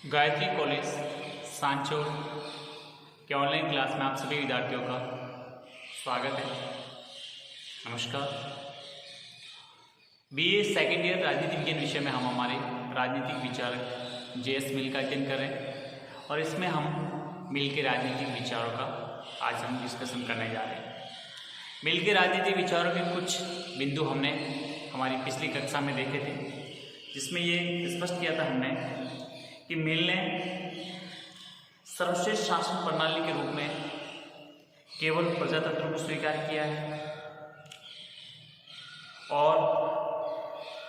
Gayatri college Sanchore के online class में आप सभी विद्यार्थियों का स्वागत है। नमस्कार। बीए सेकेंड ईयर राजनीति विज्ञान विषय में हम हमारे राजनीतिक विचारक जे.एस. मिल का अध्ययन कर रहे हैं और इसमें हम मिल के राजनीतिक विचारों का आज हम डिस्कशन करने जा रहे हैं। मिल के राजनीतिक विचारों के कुछ बिंदु हमने हमारी पिछली कक्षा में देखे थे, जिसमें ये स्पष्ट किया था हमने कि मिल ने सर्वश्रेष्ठ शासन प्रणाली के रूप में केवल प्रजातंत्र को स्वीकार किया है और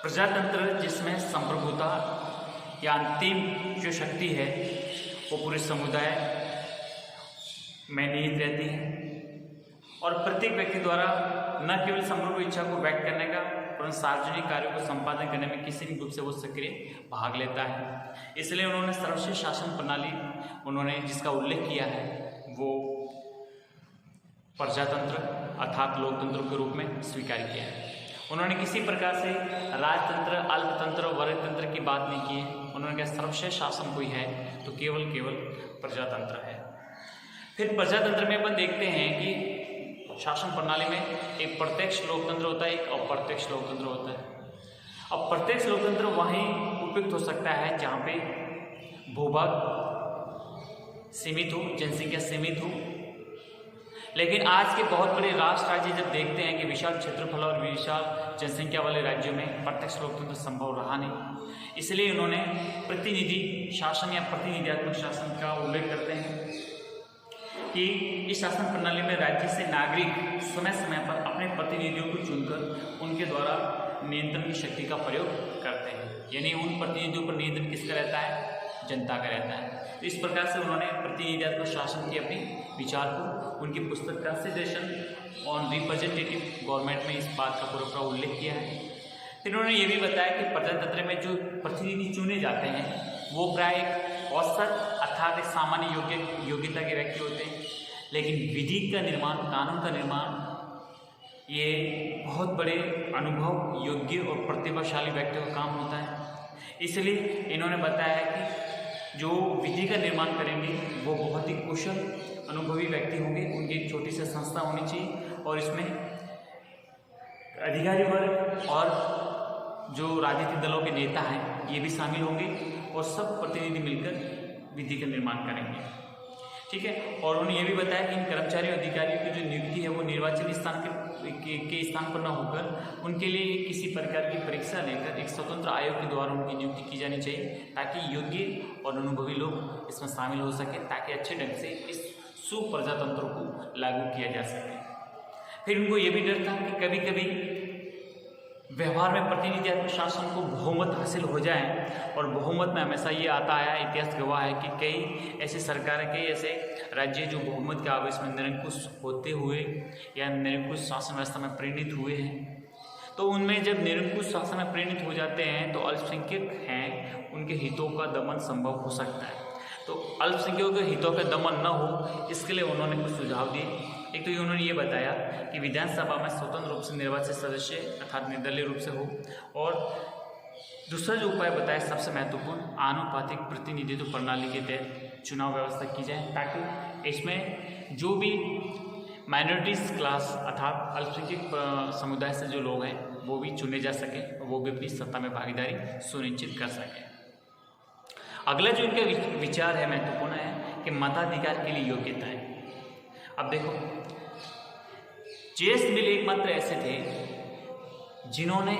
प्रजातंत्र जिसमें संप्रभुता या अंतिम जो शक्ति है वो पूरे समुदाय में निहित रहती है और प्रत्येक व्यक्ति द्वारा न केवल संप्रभु इच्छा को व्यक्त करने का परंतु सार्वजनिक कार्यों को संपादन करने में किसी भी रूप से वो सक्रिय भाग लेता है। इसलिए उन्होंने सर्वश्रेष्ठ शासन प्रणाली उन्होंने जिसका उल्लेख किया है वो प्रजातंत्र अर्थात लोकतंत्र के रूप में स्वीकार किया है। उन्होंने किसी प्रकार से राजतंत्र, अल्पतंत्र और वर्गतंत्र की बात नहीं की है। उन्होंने कहा सर्वश्रेष्ठ शासन कोई है तो केवल प्रजातंत्र है। फिर प्रजातंत्र में अपन देखते हैं कि शासन प्रणाली में एक प्रत्यक्ष लोकतंत्र होता है, एक अप्रत्यक्ष लोकतंत्र होता है। अब प्रत्यक्ष लोकतंत्र वहीं उपयुक्त हो सकता है जहाँ पे भूभाग सीमित हो, जनसंख्या सीमित हो। लेकिन आज के बहुत बड़े राष्ट्र राज्य जब देखते हैं कि विशाल क्षेत्रफल और विशाल जनसंख्या वाले राज्यों में प्रत्यक्ष लोकतंत्र संभव रहा नहीं, इसलिए उन्होंने प्रतिनिधि शासन या प्रतिनिधित्व शासन का उल्लेख करते हैं कि इस शासन प्रणाली में राज्य से नागरिक समय समय पर अपने प्रतिनिधियों को चुनकर उनके द्वारा नियंत्रण की शक्ति का प्रयोग करते हैं। यानी उन प्रतिनिधियों पर नियंत्रण किसका रहता है? जनता का रहता है। तो इस प्रकार से उन्होंने प्रतिनिधित्व शासन की अपनी विचार को उनकी पुस्तक कंसिडरेशन ऑन रिप्रेजेंटेटिव गवर्नमेंट में इस बात का पूरा उल्लेख किया है। फिर उन्होंने ये भी बताया कि प्रजातंत्र में जो प्रतिनिधि चुने जाते हैं वो प्राय औसत अर्थात एक सामान्य योग्यता के व्यक्ति होते हैं, लेकिन विधि का निर्माण, कानून का निर्माण ये बहुत बड़े अनुभव योग्य और प्रतिभाशाली व्यक्तियों का काम होता है। इसलिए इन्होंने बताया कि जो विधि का निर्माण करेंगे वो बहुत ही कुशल अनुभवी व्यक्ति होंगे। उनकी एक छोटी सी संस्था होनी चाहिए और इसमें अधिकारी वर्ग और जो राजनीतिक दलों के नेता हैं ये भी शामिल होंगे और सब प्रतिनिधि मिलकर विधि का निर्माण करेंगे। ठीक है। और उन्होंने ये भी बताया कि इन कर्मचारियों अधिकारियों की जो नियुक्ति है वो निर्वाचन स्थान के स्थान पर न होकर उनके लिए किसी प्रकार की परीक्षा लेकर एक स्वतंत्र आयोग के द्वारा उनकी नियुक्ति की जानी चाहिए, ताकि योग्य और अनुभवी लोग इसमें शामिल हो सके, ताकि अच्छे ढंग से इस सुप्रजातंत्र को लागू किया जा सके। फिर उनको ये भी डर था कि कभी कभी व्यवहार में प्रतिनिधित्व शासन को बहुमत हासिल हो जाए, और बहुमत में हमेशा ये आता है, इतिहास गवाह है कि कई ऐसी सरकारें, कई ऐसे राज्य जो बहुमत के आवेश में निरंकुश होते हुए या निरंकुश शासन व्यवस्था में परिणित हुए हैं, तो उनमें जब निरंकुश शासन में परिणित हो जाते हैं तो अल्पसंख्यक हैं उनके हितों का दमन संभव हो सकता है। तो अल्पसंख्यकों के हितों का दमन न हो इसके लिए उन्होंने कुछ सुझाव दिए। एक तो ये उन्होंने ये बताया कि विधानसभा में स्वतंत्र रूप से निर्वाचित सदस्य अर्थात निर्दलीय रूप से हो, और दूसरा जो उपाय बताया सबसे महत्वपूर्ण, आनुपातिक प्रतिनिधित्व प्रणाली के तहत चुनाव व्यवस्था की जाए, ताकि इसमें जो भी माइनॉरिटीज़ क्लास अर्थात अल्पसंख्यक समुदाय से जो लोग हैं वो भी चुने जा सकें और वो भी अपनी सत्ता में भागीदारी सुनिश्चित कर सकें। अगला जो इनका विचार है महत्वपूर्ण है कि मताधिकार के लिए योग्यता है। अब देखो, जे.एस. मिल एकमात्र ऐसे थे जिन्होंने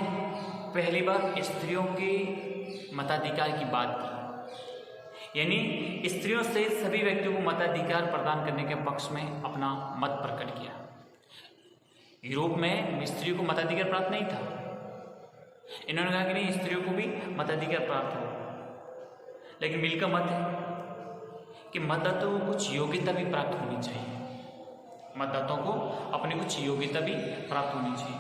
पहली बार स्त्रियों के मताधिकार की बात की, यानी स्त्रियों से सभी व्यक्तियों को मताधिकार प्रदान करने के पक्ष में अपना मत प्रकट किया। यूरोप में स्त्रियों को मताधिकार प्राप्त नहीं था। इन्होंने कहा कि नहीं, स्त्रियों को भी मताधिकार प्राप्त हो, लेकिन मिल का मत है कि मतदाताओं को कुछ योग्यता भी प्राप्त होनी चाहिए, मतदाताओं को अपनी कुछ योग्यता भी प्राप्त होनी चाहिए।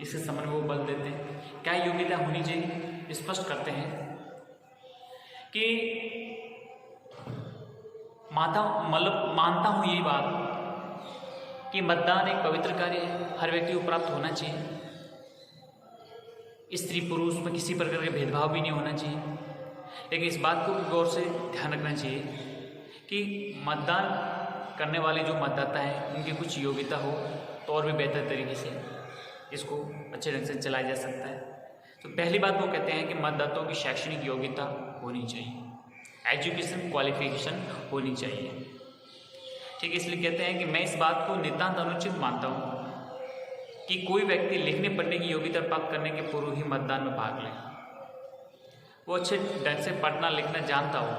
इसके संबंध में वो बल देते हैं। क्या योग्यता होनी चाहिए? स्पष्ट करते हैं कि मानता हूँ ये बात कि मतदान एक पवित्र कार्य है, हर व्यक्ति को प्राप्त होना चाहिए। स्त्री पुरुष में किसी प्रकार के भेदभाव भी नहीं होना चाहिए। लेकिन इस बात को भी गौर से ध्यान रखना चाहिए कि मतदान करने वाले जो मतदाता हैं उनकी कुछ योग्यता हो तो और भी बेहतर तरीके से इसको अच्छे ढंग से चलाया जा सकता है। तो पहली बात वो कहते हैं कि मतदाताओं की शैक्षणिक योग्यता होनी चाहिए, एजुकेशन क्वालिफिकेशन होनी चाहिए। ठीक है, इसलिए कहते हैं कि मैं इस बात को नितांत अनुचित मानता हूँ कि कोई व्यक्ति लिखने पढ़ने की योग्यता प्राप्त करने के पूर्व ही मतदान में भाग ले। वो अच्छे ढंग से पढ़ना लिखना जानता हो,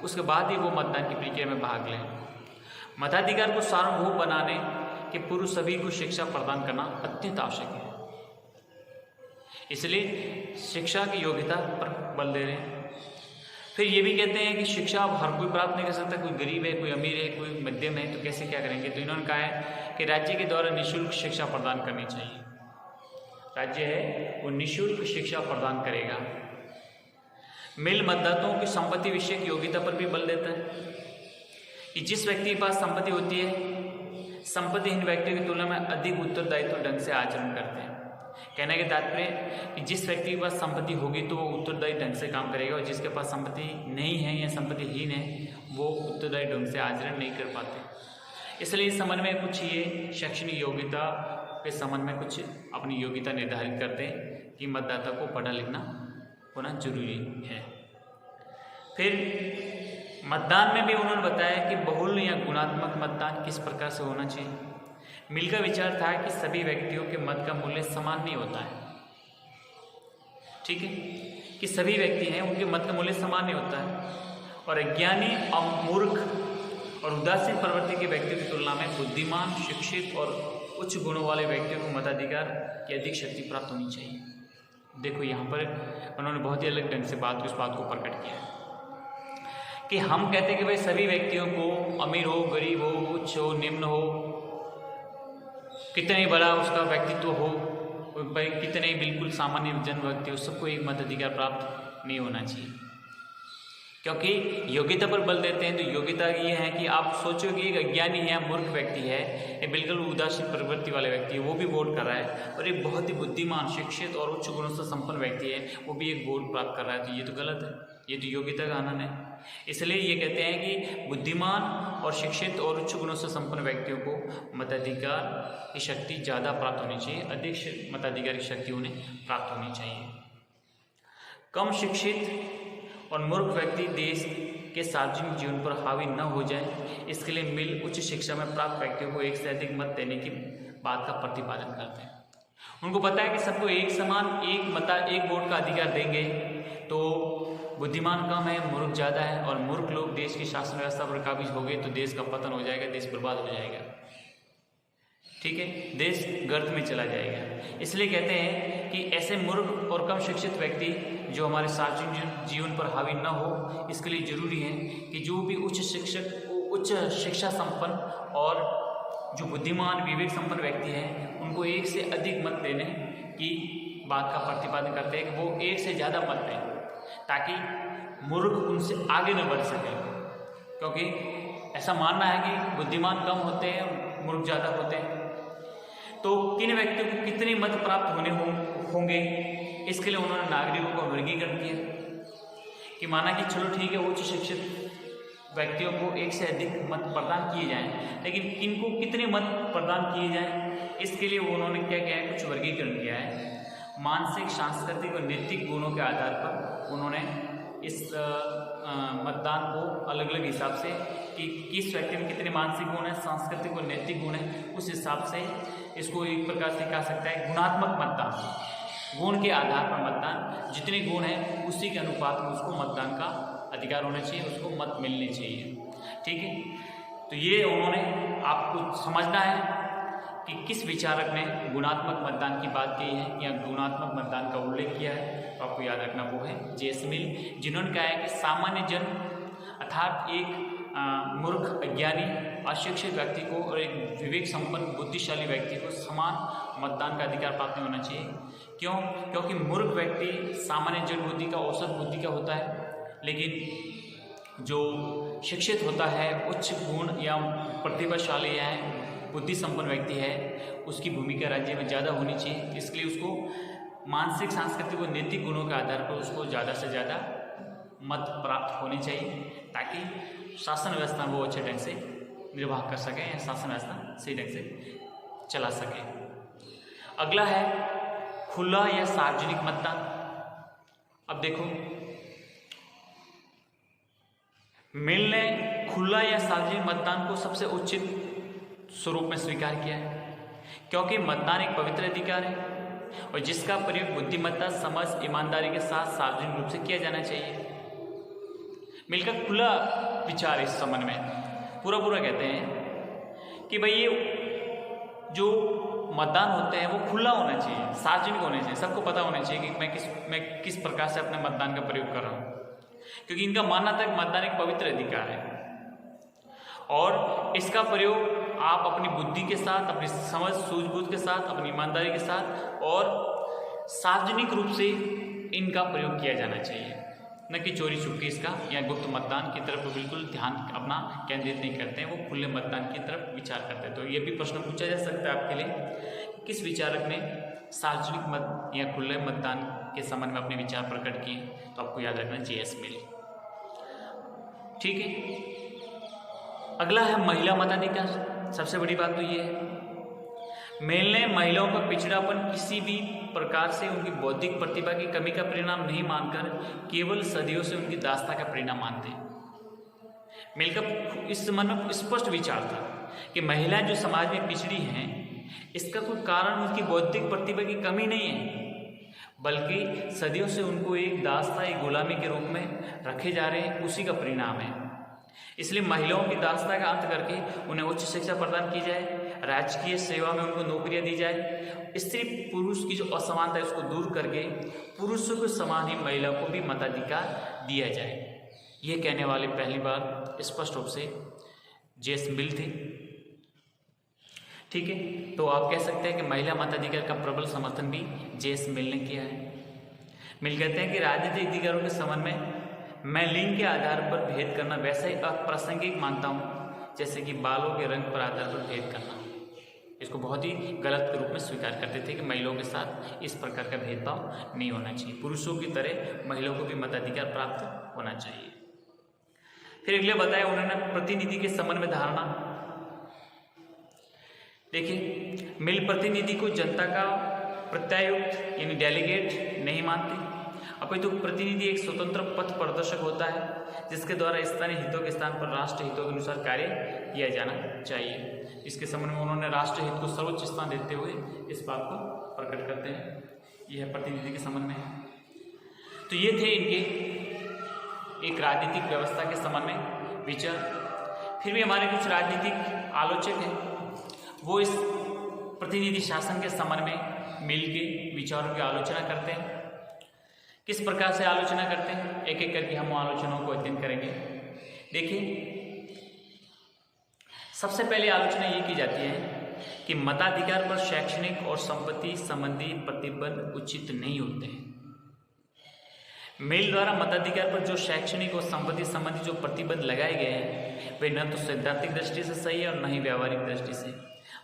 उसके बाद ही वो मतदान की प्रक्रिया में भाग ले। मताधिकार को सार्वभौम बनाने के पूर्व सभी को शिक्षा प्रदान करना अत्यंत आवश्यक है। इसलिए शिक्षा की योग्यता पर बल दे रहे हैं। फिर ये भी कहते हैं कि शिक्षा अब हर कोई प्राप्त नहीं कर सकता, कोई गरीब है, कोई अमीर है, कोई मध्यम है, तो कैसे क्या करेंगे। तो इन्होंने कहा है कि राज्य के द्वारा निःशुल्क शिक्षा प्रदान करनी चाहिए। राज्य है वो निःशुल्क शिक्षा प्रदान करेगा। मिल मतदाताओं की संपत्ति विषयक योग्यता पर भी बल देता है कि जिस व्यक्ति के पास संपत्ति होती है, संपत्तिहीन व्यक्तियों की तुलना में अधिक उत्तरदायित्व ढंग से आचरण करते हैं। कहने के तात्पर्य कि जिस व्यक्ति के पास संपत्ति होगी तो वो उत्तरदायी ढंग से काम करेगा, और जिसके पास संपत्ति नहीं है या संपत्तिहीन है वो उत्तरदायी ढंग से आचरण नहीं कर पाते। इसलिए इस संबंध में कुछ ये शैक्षणिक योग्यता के संबंध में कुछ अपनी योग्यता निर्धारित करते हैं कि मतदाता को पढ़ा लिखना होना जरूरी है। फिर मतदान में भी उन्होंने बताया कि बहुल या गुणात्मक मतदान किस प्रकार से होना चाहिए। मिल का विचार था कि सभी व्यक्तियों के मत का मूल्य समान नहीं होता है। ठीक है, कि सभी व्यक्ति हैं उनके मत का मूल्य समान नहीं होता है, और अज्ञानी और मूर्ख और उदासीन प्रवृत्ति के व्यक्तियों की तुलना में बुद्धिमान, शिक्षित और उच्च गुणों वाले व्यक्तियों को मताधिकार की अधिक शक्ति प्राप्त होनी चाहिए। देखो यहाँ पर उन्होंने बहुत ही अलग ढंग से इस बात को प्रकट किया है कि हम कहते हैं कि भाई सभी व्यक्तियों को, अमीर हो, गरीब हो, उच्च हो, निम्न हो, कितने बड़ा उसका व्यक्तित्व हो, भाई कितने बिल्कुल सामान्य जन व्यक्ति हो, सबको एक मताधिकार प्राप्त नहीं होना चाहिए। क्योंकि योग्यता पर बल देते हैं। तो योग्यता ये है कि आप सोचो कि एक अज्ञानी है, मूर्ख व्यक्ति है, एक बिल्कुल उदासीन प्रवृत्ति वाले व्यक्ति है, वो भी वोट कर रहा है, और एक बहुत ही बुद्धिमान, शिक्षित और उच्च गुणों से संपन्न व्यक्ति है, वो भी एक वोट प्राप्त कर रहा है। तो ये तो गलत है, ये तो योग्यता का हनन है। इसलिए ये कहते हैं कि बुद्धिमान और शिक्षित और उच्च गुणों से संपन्न व्यक्तियों को मताधिकार की शक्ति ज़्यादा प्राप्त होनी चाहिए, अधिक मताधिकार की शक्ति उन्हें प्राप्त होनी चाहिए। कम शिक्षित और मूर्ख व्यक्ति देश के सार्वजनिक जीवन पर हावी न हो जाए, इसके लिए मिल उच्च शिक्षा में प्राप्त व्यक्तियों को एक से अधिक मत देने की बात का प्रतिपादन करते हैं। उनको पता है कि सबको एक समान एक वोट का अधिकार देंगे तो बुद्धिमान कम है, मूर्ख ज़्यादा है, और मूर्ख लोग देश की शासन व्यवस्था पर काबिज हो गए तो देश का पतन हो जाएगा, देश बर्बाद हो जाएगा। ठीक है, देश गर्त में चला जाएगा। इसलिए कहते हैं कि ऐसे मूर्ख और कम शिक्षित व्यक्ति जो हमारे सार्वजनिक जीवन पर हावी न हो, इसके लिए जरूरी है कि जो भी उच्च शिक्षा संपन्न और जो बुद्धिमान विवेक संपन्न व्यक्ति हैं उनको एक से अधिक मत देने की बात का प्रतिपादन करते हैं कि वो एक से ज़्यादा मत दें ताकि मूर्ख उनसे आगे न बढ़ सके। क्योंकि ऐसा मानना है कि बुद्धिमान कम होते हैं, मूर्ख ज़्यादा होते हैं, तो किन व्यक्तियों को कितने मत प्राप्त होंगे इसके लिए उन्होंने नागरिकों का वर्गीकरण किया कि माना कि चलो ठीक है, उच्च शिक्षित व्यक्तियों को एक से अधिक मत प्रदान किए जाएं, लेकिन किनको कितने मत प्रदान किए जाएं इसके लिए उन्होंने क्या किया है, कुछ वर्गीकरण किया है। मानसिक, सांस्कृतिक और नैतिक गुणों के आधार पर उन्होंने इस मतदान को अलग अलग हिसाब से कि किस व्यक्ति में कितने मानसिक गुण हैं, सांस्कृतिक और नैतिक गुण हैं, उस हिसाब से इसको एक प्रकार से कहा सकता है गुणात्मक मतदान। गुण के आधार पर मतदान, जितने गुण हैं उसी के अनुपात में उसको मतदान का अधिकार होना चाहिए, उसको मत मिलने चाहिए। ठीक है, तो ये उन्होंने आपको समझना है कि किस विचारक ने गुणात्मक मतदान की बात की है या गुणात्मक मतदान का उल्लेख किया है। तो आपको याद रखना वो है जे.एस. मिल, जिन्होंने कहा है कि सामान्य जन अर्थात एक मूर्ख, अज्ञानी, अशिक्षित व्यक्ति को और एक विवेक संपन्न बुद्धिशाली व्यक्ति को समान मतदान का अधिकार प्राप्त होना चाहिए। क्यों? क्योंकि मूर्ख व्यक्ति सामान्य जन बुद्धि का, औसत बुद्धि का होता है, लेकिन जो शिक्षित होता है, उच्च गुण या प्रतिभाशाली या बुद्धि संपन्न व्यक्ति है, उसकी भूमिका राज्य में ज़्यादा होनी चाहिए। इसके लिए उसको मानसिक, सांस्कृतिक और नैतिक गुणों के आधार पर उसको ज़्यादा से ज़्यादा मत प्राप्त होने चाहिए ताकि शासन व्यवस्था वो अच्छे ढंग से निर्वाह कर सकें या शासन व्यवस्था सही ढंग से चला सके। अगला है खुला या सार्वजनिक मतदान। अब देखो, मिल ने खुला या सार्वजनिक मतदान को सबसे उचित स्वरूप में स्वीकार किया है, क्योंकि मतदान एक पवित्र अधिकार है और जिसका प्रयोग बुद्धिमत्ता, समझ, ईमानदारी के साथ सार्वजनिक रूप से किया जाना चाहिए। मिलकर खुला विचार इस संबंध में पूरा कहते हैं कि भाई ये जो मतदान होते हैं वो खुला होना चाहिए, सार्वजनिक होना चाहिए, सबको पता होना चाहिए कि मैं किस प्रकार से अपने मतदान का प्रयोग कर रहा हूँ, क्योंकि इनका मानना था कि मतदान एक पवित्र अधिकार है और इसका प्रयोग आप अपनी बुद्धि के साथ, अपनी समझ सूझबूझ के साथ, अपनी ईमानदारी के साथ और सार्वजनिक रूप से इनका प्रयोग किया जाना चाहिए, न कि चोरी छुपके इसका या गुप्त मतदान की तरफ बिल्कुल ध्यान अपना केंद्रित नहीं करते हैं, वो खुले मतदान की तरफ विचार करते हैं। तो ये भी प्रश्न पूछा जा सकता है आपके लिए, किस विचारक ने सार्वजनिक मत या खुले मतदान के संबंध में अपने विचार प्रकट किए, तो आपको याद रखना जे.एस. मिल। ठीक है, अगला है महिला मताधिकार। सबसे बड़ी बात तो ये है, मिल ने महिलाओं का पिछड़ापन किसी भी प्रकार से उनकी बौद्धिक प्रतिभा की कमी का परिणाम नहीं मानकर केवल सदियों से उनकी दास्ता का परिणाम मानते हैं। मिल का इस संबंध में स्पष्ट विचार था कि महिलाएं जो समाज में पिछड़ी हैं, इसका कोई कारण उनकी बौद्धिक प्रतिभा की कमी नहीं है, बल्कि सदियों से उनको एक दास्ता, एक गुलामी के रूप में रखे जा रहे हैं, उसी का परिणाम है। इसलिए महिलाओं की दास्ता का अंत करके उन्हें उच्च शिक्षा प्रदान की जाए, राजकीय सेवा में उनको नौकरियां दी जाए, स्त्री पुरुष की जो असमानता है उसको दूर करके पुरुषों के समान ही महिला को भी मताधिकार दिया जाए। ये कहने वाले पहली बार स्पष्ट रूप से जे.एस. मिल थे। ठीक है, तो आप कह सकते हैं कि महिला मताधिकार का प्रबल समर्थन भी जे.एस. मिल ने किया है। मिल कहते हैं कि राजनीतिक अधिकारों के संबंध में मैं लिंग के आधार पर भेद करना वैसे ही अप्रासंगिक मानता हूँ जैसे कि बालों के रंग पर आधार पर भेद करना। इसको बहुत ही गलत के रूप में स्वीकार करते थे कि महिलाओं के साथ इस प्रकार का भेदभाव नहीं होना चाहिए, पुरुषों की तरह महिलाओं को भी मताधिकार प्राप्त होना चाहिए। फिर अगले बताया उन्होंने प्रतिनिधि के संबंध में धारणा। देखिए, मिल प्रतिनिधि को जनता का प्रत्यायुक्त यानी डेलीगेट नहीं मानते, अपितु प्रतिनिधि एक स्वतंत्र पथ प्रदर्शक होता है जिसके द्वारा स्थानीय हितों के स्थान पर राष्ट्र हितों के अनुसार कार्य किया जाना चाहिए। इसके संबंध में उन्होंने राष्ट्र हित को सर्वोच्च स्थान देते हुए इस बात को प्रकट करते हैं। यह प्रतिनिधि के संबंध में है। तो ये थे इनके एक राजनीतिक व्यवस्था के संबंध में विचार। फिर भी हमारे कुछ राजनीतिक आलोचक हैं, वो इस प्रतिनिधि शासन के संबंध में मिल के विचारों की आलोचना करते हैं। किस प्रकार से आलोचना करते हैं, एक एक करके हम आलोचनाओं को अध्ययन करेंगे। देखिए, सबसे पहले आलोचना ये की जाती है कि मताधिकार पर शैक्षणिक और संपत्ति संबंधी प्रतिबंध उचित नहीं होते हैं। मिल द्वारा मताधिकार पर जो शैक्षणिक और संपत्ति संबंधी जो प्रतिबंध लगाए गए हैं वे न तो सैद्धांतिक दृष्टि से सही है और न ही व्यावहारिक दृष्टि से।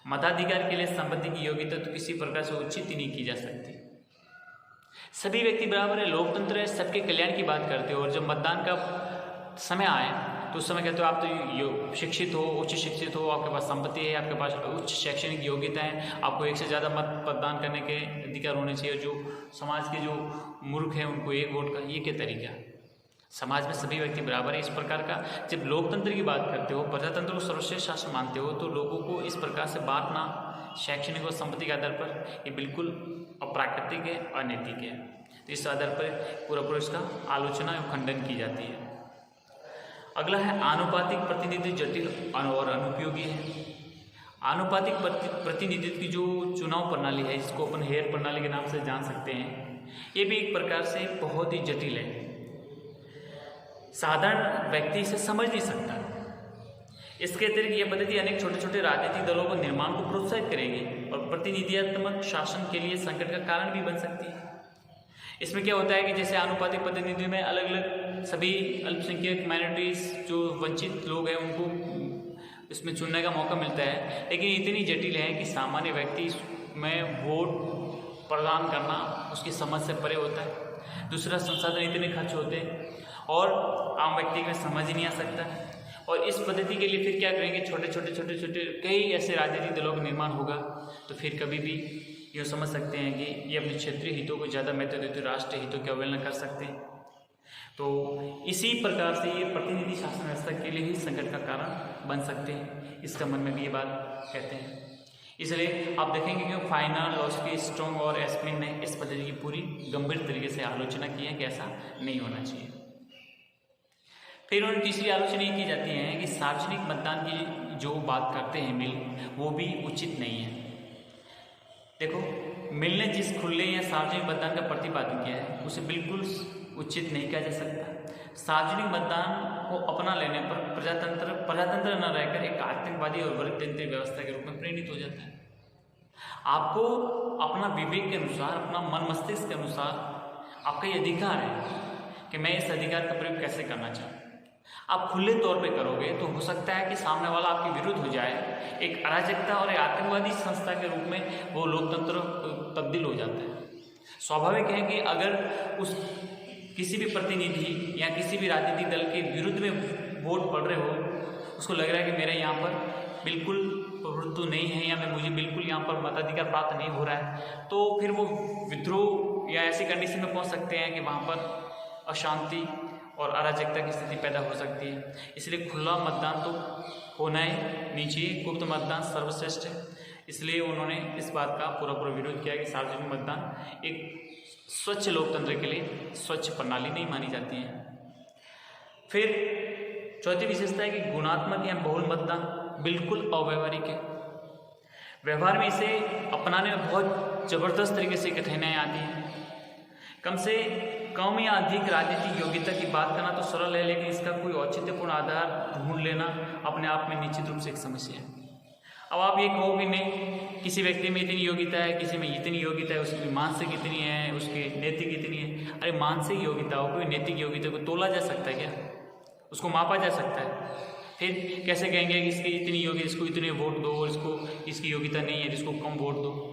मताधिकार के लिए संपत्ति की योग्यता तो किसी प्रकार से उचित ही नहीं की जा सकती। सभी व्यक्ति बराबर है, लोकतंत्र है, सबके कल्याण की बात करते हो और जब मतदान का समय आए तो उस समय कहते हो आप तो शिक्षित हो, उच्च शिक्षित हो, आपके पास संपत्ति है, आपके पास उच्च शैक्षणिक योग्यता है, आपको एक से ज़्यादा मतदान करने के अधिकार होने चाहिए। जो समाज के जो मूर्ख हैं उनको एक वोट का, ये क्या तरीका? समाज में सभी व्यक्ति बराबर है। इस प्रकार का जब लोकतंत्र की बात करते हो, प्रजातंत्र को सर्वश्रेष्ठ शासन मानते हो, तो लोगों को इस प्रकार से बांटना शैक्षणिक और संपत्ति के आधार पर ये बिल्कुल अप्राकृतिक है, अनैतिक है। तो इस आधार पर पूरा इसका आलोचना और खंडन की जाती है। अगला है आनुपातिक प्रतिनिधित्व जटिल और अनुपयोगी है। आनुपातिक प्रतिनिधित्व की जो चुनाव प्रणाली है, जिसको अपन हेयर प्रणाली के नाम से जान सकते हैं, ये भी एक प्रकार से बहुत ही जटिल है। साधारण व्यक्ति इसे समझ नहीं सकता। इसके अतिरिक्त यह पद्धति अनेक छोटे छोटे राजनीतिक दलों को निर्माण को प्रोत्साहित करेगी और प्रतिनिधित्वात्मक शासन के लिए संकट का कारण भी बन सकती है। इसमें क्या होता है कि जैसे आनुपातिक प्रतिनिधि में अलग अलग सभी अल्पसंख्यक माइनॉरिटीज जो वंचित लोग हैं उनको इसमें चुनने का मौका मिलता है, लेकिन इतनी जटिल है कि सामान्य व्यक्ति में वोट प्रदान करना उसकी समझ से परे होता है। दूसरा, संसाधन इतने खर्च होते हैं और आम व्यक्ति में समझ ही नहीं आ सकता। और इस पद्धति के लिए फिर क्या करेंगे, छोटे छोटे कई ऐसे राजनीतिक दलों का निर्माण होगा। तो फिर कभी भी ये समझ सकते हैं कि ये अपने क्षेत्रीय हितों को ज़्यादा महत्व देते हुए राष्ट्रीय हितों की अवहेलना कर सकते हैं। तो इसी प्रकार से ये प्रतिनिधि शासन व्यवस्था के लिए ही संकट का कारण बन सकते हैं। इसका मन में भी ये बात कहते हैं। इसलिए आप देखेंगे कि फाइनल लॉस्की स्ट्रॉन्ग और एस्मिन ने इस पद्धति की पूरी गंभीर तरीके से आलोचना की है कि ऐसा नहीं होना चाहिए। फिर उन्होंने तीसरी आलोचना ये की जाती है कि सार्वजनिक मतदान की जो बात करते हैं मिल, वो भी उचित नहीं है। देखो, मिल ने जिस खुले या सार्वजनिक मतदान का प्रतिपादन किया है उसे बिल्कुल उचित नहीं कहा जा सकता। सार्वजनिक मतदान को अपना लेने पर प्रजातंत्र न रहकर एक आतंकवादी और वर्गतंत्री व्यवस्था के रूप में परिणित हो जाता है। आपको अपना विवेक के अनुसार, अपना मन मस्तिष्क के अनुसार आपका ये अधिकार है कि मैं इस अधिकार का प्रयोग कैसे करना चाहूँ। आप खुले तौर पे करोगे तो हो सकता है कि सामने वाला आपके विरुद्ध हो जाए, एक अराजकता और एक आतंकवादी संस्था के रूप में वो लोकतंत्र तब्दील हो जाता है। स्वाभाविक है कि अगर उस किसी भी प्रतिनिधि या किसी भी राजनीतिक दल के विरुद्ध में वोट पड़ रहे हो, उसको लग रहा है कि मेरे यहाँ पर बिल्कुल प्रभुत्व नहीं है या मुझे बिल्कुल यहाँ पर मताधिकार प्राप्त नहीं हो रहा है, तो फिर वो विद्रोह या ऐसी कंडीशन में पहुँच सकते हैं कि वहाँ पर अशांति और अराजकता की स्थिति पैदा हो सकती है। इसलिए खुला मतदान तो होना ही नहीं चाहिए, गुप्त मतदान सर्वश्रेष्ठ है। इसलिए उन्होंने इस बात का पूरा विरोध किया कि सार्वजनिक मतदान एक स्वच्छ लोकतंत्र के लिए स्वच्छ प्रणाली नहीं मानी जाती है। फिर चौथी विशेषता है कि गुणात्मक या बहुल मतदान बिल्कुल अव्यवहारिक है। व्यवहार में इसे अपनाने में बहुत जबरदस्त तरीके से कठिनाई आती है। कम से कम या अधिक राजनीतिक योग्यता की बात करना तो सरल है, लेकिन इसका कोई औचित्यपूर्ण आधार ढूंढ लेना अपने आप में निश्चित रूप से एक समस्या है। अब आप ये कहो कि नहीं, किसी व्यक्ति में इतनी योग्यता है, किसी में इतनी योग्यता है, उसकी मानसिक इतनी है, उसकी नैतिक इतनी है। अरे मानसिक योग्यता हो, कोई नैतिक योग्यता को तोला जा सकता है क्या? उसको मापा जा सकता है? फिर कैसे कहेंगे कि इसकी इतनी योग्यता, इसको इतने वोट दो, और इसको इसकी योग्यता नहीं है, इसको कम वोट दो?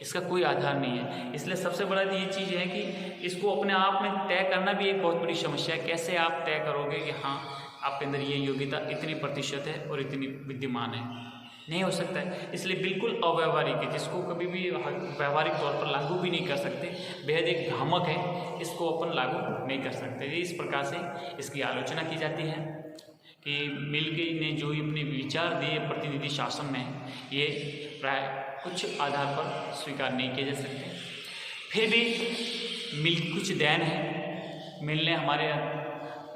इसका कोई आधार नहीं है। इसलिए सबसे बड़ा ये चीज़ है कि इसको अपने आप में तय करना भी एक बहुत बड़ी समस्या है। कैसे आप तय करोगे कि हाँ आपके अंदर ये योग्यता इतनी प्रतिशत है और इतनी विद्यमान है? नहीं हो सकता है। इसलिए बिल्कुल अव्यवहारिक है, जिसको कभी भी व्यवहारिक तौर पर लागू भी नहीं कर सकते, बेहद एक भ्रामक है, इसको अपन लागू नहीं कर सकते। इस प्रकार से इसकी आलोचना की जाती है कि मिल ने जो अपने विचार दिए प्रतिनिधि शासन में, ये प्राय कुछ आधार पर स्वीकार नहीं किए जा सकते। फिर भी मिल कुछ देन है। मिल ने हमारे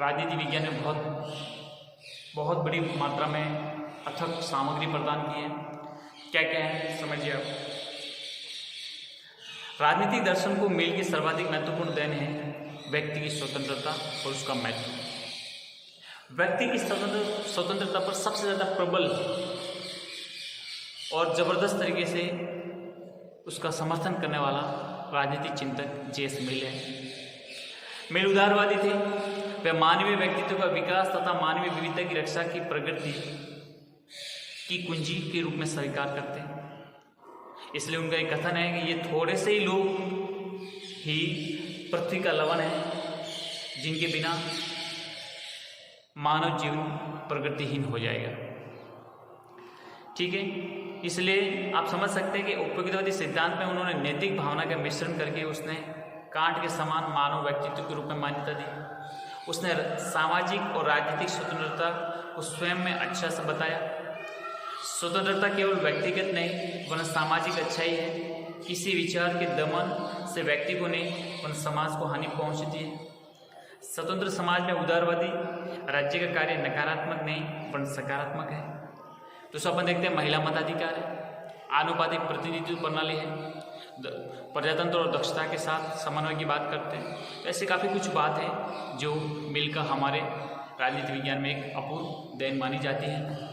राजनीति विज्ञान में बहुत बड़ी मात्रा में अथक सामग्री प्रदान की है। क्या क्या है समझिए आप। राजनीतिक दर्शन को मिल की सर्वाधिक महत्वपूर्ण देन है व्यक्ति की स्वतंत्रता और उसका महत्व। व्यक्ति की स्वतंत्रता पर सबसे ज़्यादा प्रबल और जबरदस्त तरीके से उसका समर्थन करने वाला राजनीतिक चिंतक जे.एस. मिल है। मिल उदारवादी थे। वे मानवीय व्यक्तित्व का विकास तथा मानवीय विविधता की रक्षा की प्रगति की कुंजी के रूप में स्वीकार करते हैं। इसलिए उनका एक कथन है कि ये थोड़े से ही लोग ही पृथ्वी का लवण है, जिनके बिना मानव जीवन प्रगतिहीन हो जाएगा। ठीक है, इसलिए आप समझ सकते हैं कि उपयोगितावादी सिद्धांत में उन्होंने नैतिक भावना का मिश्रण करके उसने कांट के समान मानव व्यक्तित्व के रूप में मान्यता दी। उसने सामाजिक और राजनीतिक स्वतंत्रता को स्वयं में अच्छा से बताया। स्वतंत्रता केवल व्यक्तिगत नहीं वरन सामाजिक अच्छाई है। किसी विचार के दमन से व्यक्ति को नहीं वरन समाज को हानि पहुंचती है। स्वतंत्र समाज में उदारवादी राज्य का कार्य नकारात्मक नहीं वरन सकारात्मक है। तो अपन देखते हैं महिला मताधिकार है, आनुपातिक प्रतिनिधित्व प्रणाली है, प्रजातंत्र और दक्षता के साथ समन्वय की बात करते हैं। तो ऐसे काफ़ी कुछ बात है जो मिलकर हमारे राजनीति विज्ञान में एक अपूर्व देन मानी जाती है।